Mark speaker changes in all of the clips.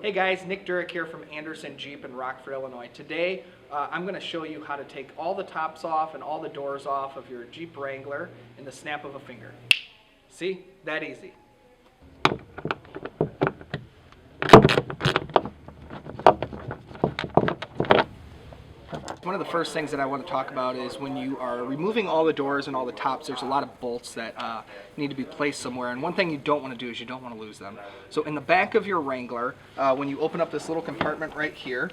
Speaker 1: Hey guys, Nick Durick here from Anderson Jeep in Rockford, Illinois. Today I'm going to show you how to take all the tops off and all the doors off of your Jeep Wrangler in the snap of a finger. See? That easy. One of the first things that I want to talk about is when you are removing all the doors and all the tops, there's a lot of bolts that need to be placed somewhere. And one thing you don't want to do is you don't want to lose them. So in the back of your Wrangler, when you open up this little compartment right here,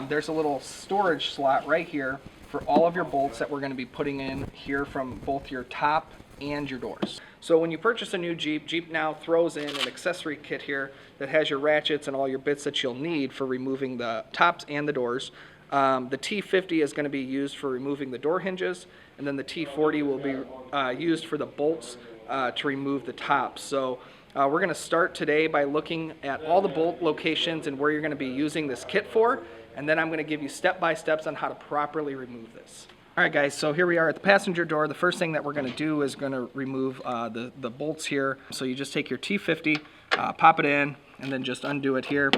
Speaker 1: there's a little storage slot right here for all of your bolts that we're going to be putting in here from both your top and your doors. So when you purchase a new Jeep, Jeep now throws in an accessory kit here that has your ratchets and all your bits that you'll need for removing the tops and the doors. The T50 is going to be used for removing the door hinges, and then the T40 will be used for the bolts to remove the tops. So we're going to start today by looking at all the bolt locations and where you're going to be using this kit for, and then I'm going to give you step-by-steps on how to properly remove this. Alright guys, so here we are at the passenger door. The first thing that we're going to do is going to remove the bolts here. So you just take your T50, pop it in, and then just undo it here.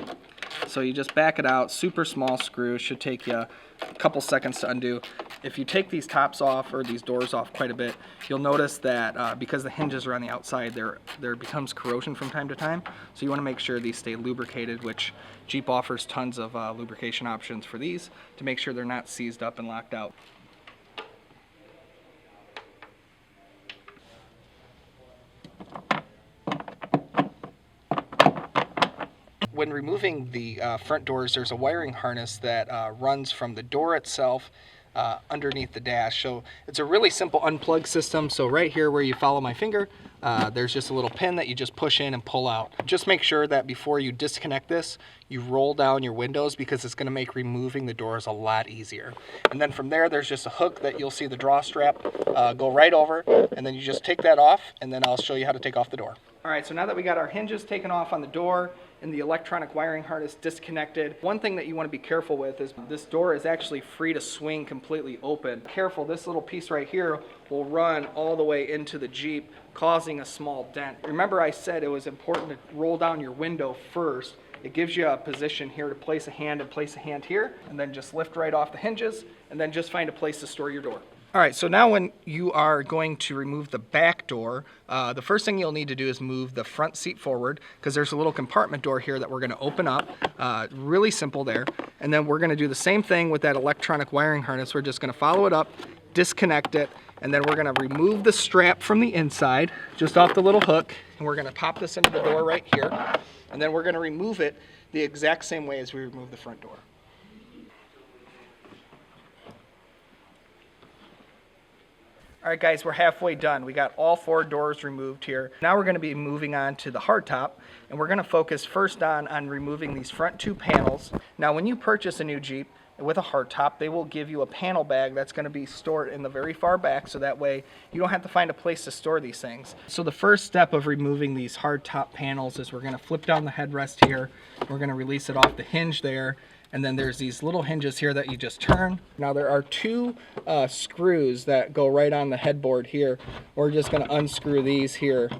Speaker 1: So you just back it out, super small screw, should take you a couple seconds to undo. If you take these tops off or these doors off quite a bit, you'll notice that because the hinges are on the outside, there becomes corrosion from time to time. So you want to make sure these stay lubricated, which Jeep offers tons of lubrication options for these to make sure they're not seized up and locked out. When removing the front doors, there's a wiring harness that runs from the door itself underneath the dash. So it's a really simple unplug system. So right here where you follow my finger, there's just a little pin that you just push in and pull out. Just make sure that before you disconnect this, you roll down your windows because it's going to make removing the doors a lot easier. And then from there, there's just a hook that you'll see the draw strap go right over, and then you just take that off, and then I'll show you how to take off the door. All right, so now that we got our hinges taken off on the door and the electronic wiring harness disconnected, one thing that you want to be careful with is this door is actually free to swing completely open. Careful, this little piece right here will run all the way into the Jeep, causing a small dent. Remember I said it was important to roll down your window first. It gives you a position here to place a hand and place a hand here, and then just lift right off the hinges, and then just find a place to store your door. All right, so now when you are going to remove the back door, the first thing you'll need to do is move the front seat forward because there's a little compartment door here that we're going to open up. Really simple there. And then we're going to do the same thing with that electronic wiring harness. We're just going to follow it up, disconnect it, and then we're going to remove the strap from the inside, just off the little hook, and we're going to pop this into the door right here. And then we're going to remove it the exact same way as we remove the front door. All right guys, we're halfway done. We got all 4 doors removed here. Now we're going to be moving on to the hardtop, and we're going to focus first on removing these front 2 panels. Now when you purchase a new Jeep with a hardtop, they will give you a panel bag that's going to be stored in the very far back, so that way you don't have to find a place to store these things. So the first step of removing these hardtop panels is we're going to flip down the headrest here. We're going to release it off the hinge there. And then there's these little hinges here that you just turn. Now there are 2 screws that go right on the headboard here. We're just going to unscrew these here.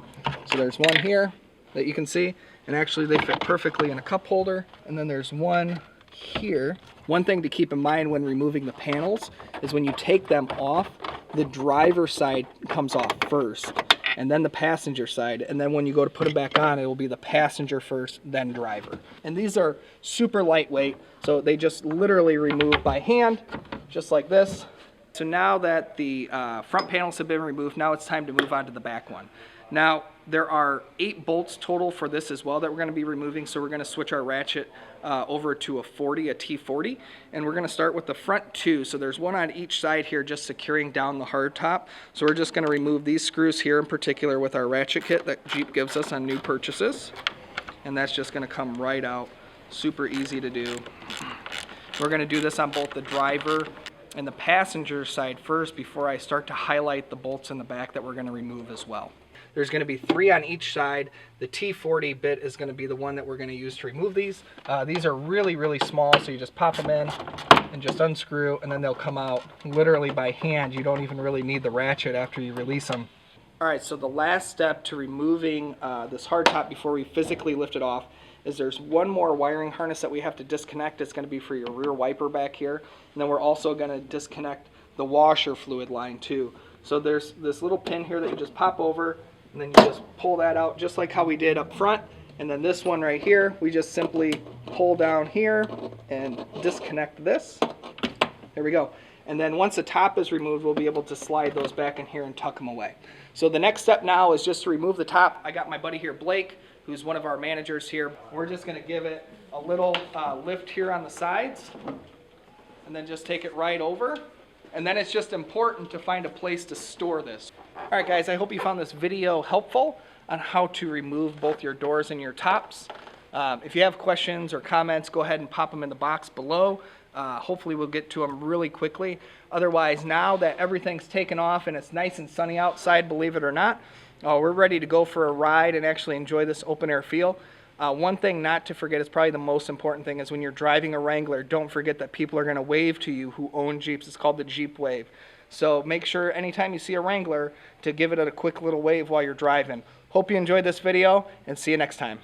Speaker 1: So there's one here that you can see, and actually they fit perfectly in a cup holder. And then there's one here. One thing to keep in mind when removing the panels is when you take them off, the driver's side comes off first, and then the passenger side, and then when you go to put them back on, it will be the passenger first, then driver. And these are super lightweight, so they just literally remove by hand, just like this. So now that the front panels have been removed, now it's time to move on to the back one. Now, there are 8 bolts total for this as well that we're going to be removing, so we're going to switch our ratchet over to a T40, and we're going to start with the front 2. So there's one on each side here just securing down the hardtop. So we're just going to remove these screws here in particular with our ratchet kit that Jeep gives us on new purchases, and that's just going to come right out. Super easy to do. We're going to do this on both the driver and the passenger side first before I start to highlight the bolts in the back that we're going to remove as well. There's going to be 3 on each side. The T40 bit is going to be the one that we're going to use to remove these. These are really, really small, so you just pop them in and just unscrew, and then they'll come out literally by hand. You don't even really need the ratchet after you release them. All right, so the last step to removing this hardtop before we physically lift it off is there's one more wiring harness that we have to disconnect. It's going to be for your rear wiper back here. And then we're also going to disconnect the washer fluid line too. So there's this little pin here that you just pop over, and then you just pull that out just like how we did up front. And then this one right here, we just simply pull down here and disconnect this. There we go. And then once the top is removed, we'll be able to slide those back in here and tuck them away. So the next step now is just to remove the top. I got my buddy here, Blake, who's one of our managers here. We're just going to give it a little lift here on the sides, and then just take it right over. And then it's just important to find a place to store this. All right, guys, I hope you found this video helpful on how to remove both your doors and your tops. If you have questions or comments, go ahead and pop them in the box below. Hopefully we'll get to them really quickly. Otherwise, now that everything's taken off and it's nice and sunny outside, believe it or not, we're ready to go for a ride and actually enjoy this open air feel. One thing not to forget, is probably the most important thing, is when you're driving a Wrangler, don't forget that people are going to wave to you who own Jeeps. It's called the Jeep wave. So make sure anytime you see a Wrangler to give it a quick little wave while you're driving. Hope you enjoyed this video, and see you next time.